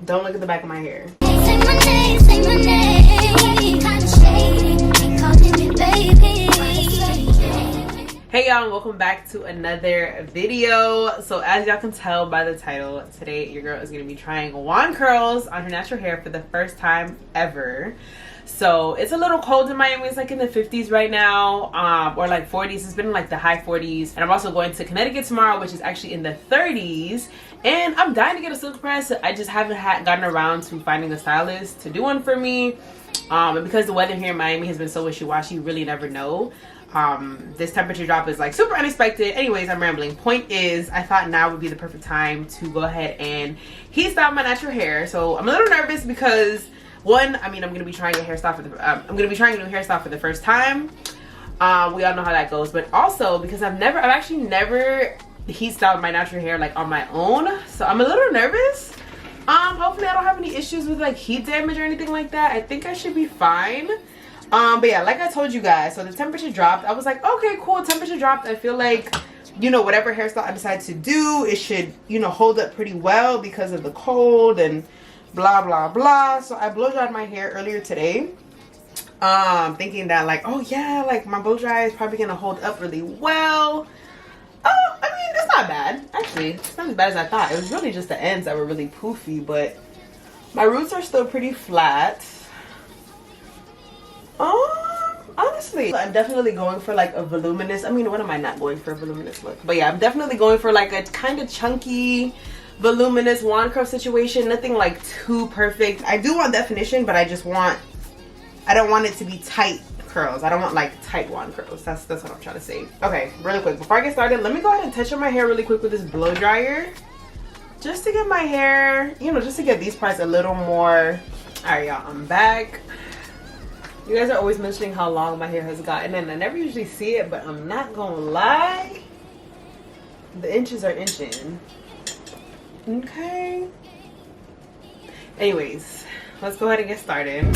Don't look at the back of my hair. Say my name, say my name. Kinda shady, ain't calling me baby. Hey y'all, welcome back to another video. So as y'all can tell by the title, today your girl is going to be trying wand curls on her natural hair for the first time ever. So it's a little cold in Miami. It's like in the 50s right now, or like 40s. It's been in like the high 40s. And I'm also going to Connecticut tomorrow, which is actually in the 30s. And I'm dying to get a silk press. I just haven't gotten around to finding a stylist to do one for me. And because the weather here in Miami has been so wishy-washy, you really never know. This temperature drop is like super unexpected. Anyways, I'm rambling. Point is, I thought now would be the perfect time to go ahead and heat style my natural hair. So I'm a little nervous because one, I mean, I'm gonna be trying a hairstyle for the I'm gonna be trying a new hairstyle for the first time. We all know how that goes, but also because I've actually never heat styled my natural hair like on my own, so I'm a little nervous. Hopefully I don't have any issues with like heat damage or anything like that. I think I should be fine. But yeah, like I told you guys, so the temperature dropped. I was like, okay, cool, temperature dropped. I feel like, you know, whatever hairstyle I decide to do, it should, you know, hold up pretty well because of the cold and blah blah blah. So I blow dried my hair earlier today, thinking that like, oh yeah, like my blow dry is probably gonna hold up really well. Oh, I mean, it's not bad actually. It's not as bad as I thought. It was really just the ends that were really poofy, but my roots are still pretty flat. Honestly, I'm definitely going for like a voluminous, I mean, when am I not going for a voluminous look? But yeah, I'm definitely going for like a kind of chunky voluminous wand curl situation. Nothing like too perfect. I do want definition, but I don't want it to be tight curls. I don't want like tight wand curls. That's what I'm trying to say. Okay, really quick, before I get started, let me go ahead and touch up my hair really quick with this blow dryer, just to get my hair, you know, just to get these parts a little more. All right, y'all, I'm back. You guys are always mentioning how long my hair has gotten, and I never usually see it, but I'm not gonna lie, the inches are inching. Okay. Anyways, let's go ahead and get started.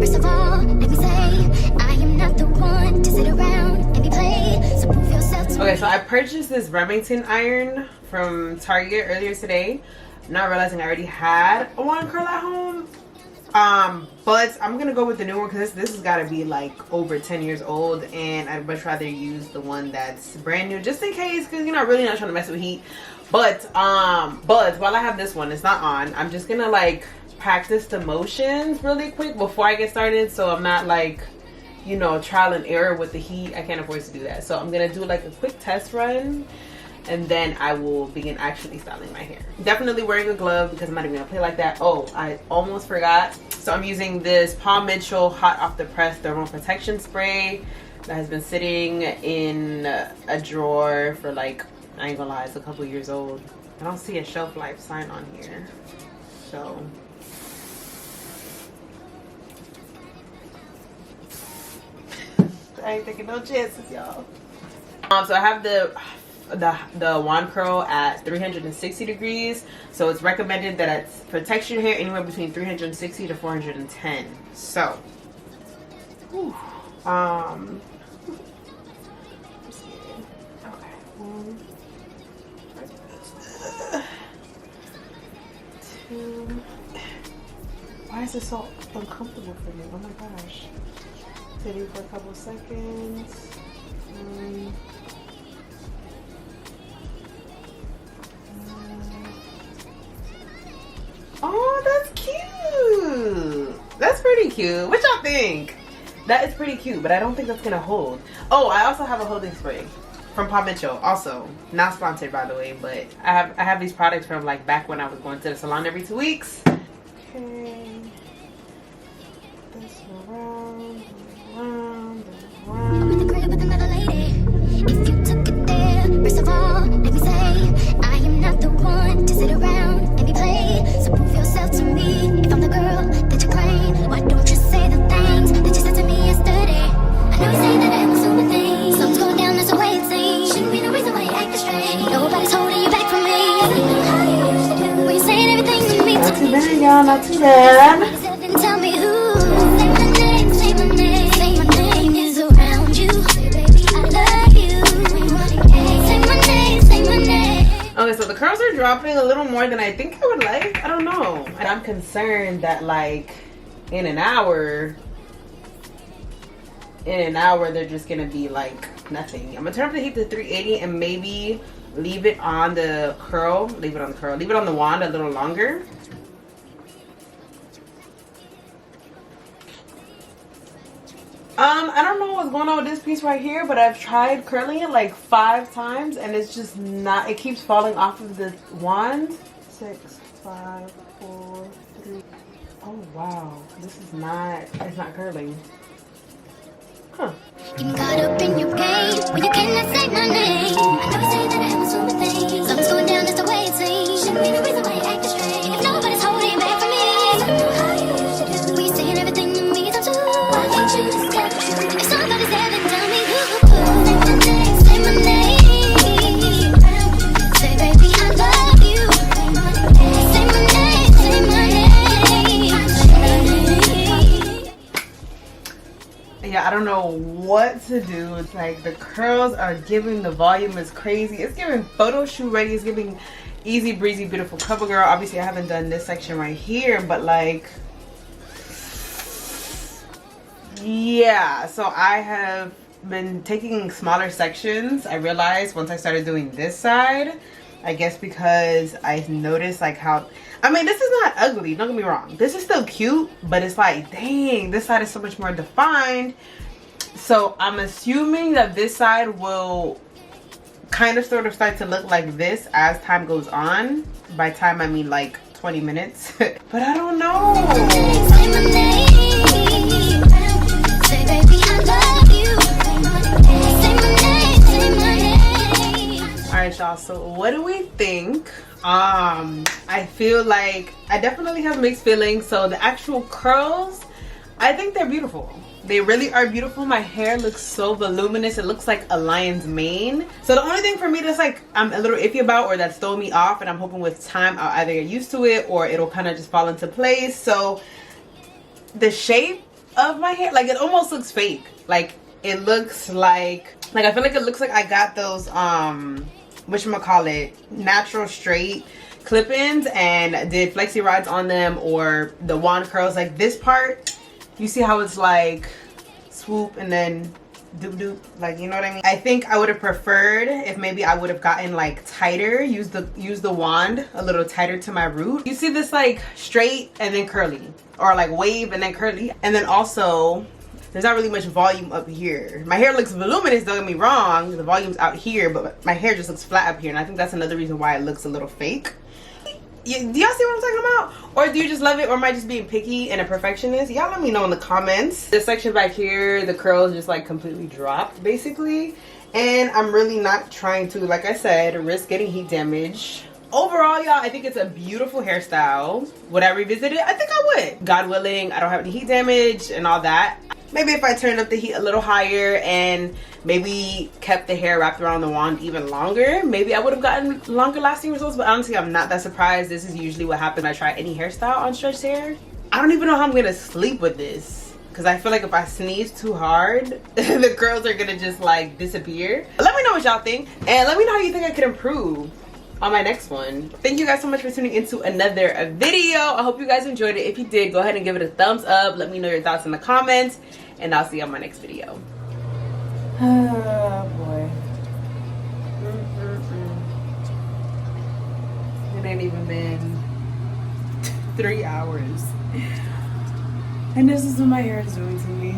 First of all, let me say, I am not the one to sit around and be played. So prove yourself to me. Okay, so I purchased this Remington iron from Target earlier today, not realizing I already had a wand curl at home. But I'm gonna go with the new one because this has got to be like over 10 years old, and I'd much rather use the one that's brand new just in case, because you're not really not trying to mess with heat. But while I have this one, it's not on, I'm just gonna like practice the motions really quick before I get started, so I'm not like, you know, trial and error with the heat. I can't afford to do that, so I'm gonna do like a quick test run, and then I will begin actually styling my hair. Definitely wearing a glove because I'm not even gonna play like that. Oh, I almost forgot. So I'm using this Paul Mitchell hot off the press thermal protection spray that has been sitting in a drawer for like, I ain't gonna lie, it's a couple years old. I don't see a shelf life sign on here, so. I ain't taking no chances, y'all. So I have the wand curl at 360 degrees, so it's recommended that it's for textured hair anywhere between 360 to 410. So whew, okay, 2. Why is it so uncomfortable for me? Oh my gosh. Sitting for a couple seconds. Oh, that's cute. That's pretty cute. What y'all think? That is pretty cute, but I don't think that's gonna hold. Oh, I also have a holding spray from Paul Mitchell. Also, not sponsored by the way, but I have these products from like back when I was going to the salon every 2 weeks. Okay. This around, around, around. I'm in the crib with another lady. If you took it there, first of all, let me say, I am not the one to sit around and be played. So prove yourself to me. If I'm the girl that you claim, why don't you say the things that you said to me yesterday? I know you say that I am assuming things. Something's going down, that's the way it seems. Shouldn't be no reason why you act strange. Nobody's holding you back from me. How you used to do when you're saying everything to me. Not too bad, y'all. Not too bad. Tell me who. Say my name, say my name. Say my name is around you. Baby, I love you. Say my name, say my name. Okay, so so the curls are dropping a little more than I think I would like. I don't know. And I'm concerned that like in an hour they're just gonna be like nothing. I'm gonna turn up the heat to 380 and maybe leave it on the leave it on the wand a little longer. I don't know what's going on with this piece right here, but I've tried curling it like 5 times and it's just not, it keeps falling off of the wand. 6, 5, 4, 3. Oh wow, this is not, it's not curling. Huh. You got up in your game when you cannot say my name. I know you say that I am assuming things. Something's going down, that's the way it seems. Shouldn't be the reason why you act this strange. If nobody's holding back from me, I know how you used to do. We saying everything to me, don't you? Why can't you just tell the truth? If somebody's there, then tell me who. Say my name. Say baby I love you. Say my name, say my name. Yeah, I don't know what to do. It's like the curls are giving, the volume is crazy. It's giving photo shoot ready. It's giving easy breezy beautiful cover girl. Obviously I haven't done this section right here, but like, yeah. So I have been taking smaller sections. I realized once I started doing this side, I guess because I noticed like how, I mean, this is not ugly, don't get me wrong. This is still cute, but it's like, dang, this side is so much more defined. So I'm assuming that this side will kind of sort of start to look like this as time goes on. By time, I mean like 20 minutes. But I don't know. Say my name. Say baby I love you. Say my name, say my name. Alright y'all, so what do we think? I feel like I definitely have mixed feelings. So the actual curls, I think they're beautiful. They really are beautiful. My hair looks so voluminous. It looks like a lion's mane. So the only thing for me that's like I'm a little iffy about, or that's throwing me off, and I'm hoping with time I'll either get used to it or it'll kind of just fall into place. So the shape of my hair, like it almost looks fake. Like it looks like I feel like it looks like I got those whatchamacallit, natural straight clip-ins and did flexi rods on them, or the wand curls. Like this part, you see how it's like swoop and then doop doop, like, you know what I mean? I think I would have preferred if maybe I would have gotten like tighter, use the wand a little tighter to my root. You see this like straight and then curly, or like wave and then curly, and then also there's not really much volume up here. My hair looks voluminous, don't get me wrong, the volume's out here, but my hair just looks flat up here, and I think that's another reason why it looks a little fake. Do y'all see what I'm talking about? Or do you just love it, or am I just being picky and a perfectionist? Y'all let me know in the comments. This section back here, the curls just like completely dropped basically, and I'm really not trying to, like I said, risk getting heat damage. Overall, y'all, I think it's a beautiful hairstyle. Would I revisit it? I think I would. God willing, I don't have any heat damage and all that. Maybe if I turned up the heat a little higher and maybe kept the hair wrapped around the wand even longer, maybe I would have gotten longer lasting results. But honestly, I'm not that surprised. This is usually what happens when I try any hairstyle on stretched hair. I don't even know how I'm gonna sleep with this, because I feel like if I sneeze too hard, the curls are gonna just like disappear. Let me know what y'all think, and let me know how you think I could improve on my next one. Thank you guys so much for tuning into another video. I hope you guys enjoyed it. If you did, go ahead and give it a thumbs up. Let me know your thoughts in the comments, and I'll see you on my next video. Oh boy. It ain't even been 3 hours, and this is what my hair is doing to me.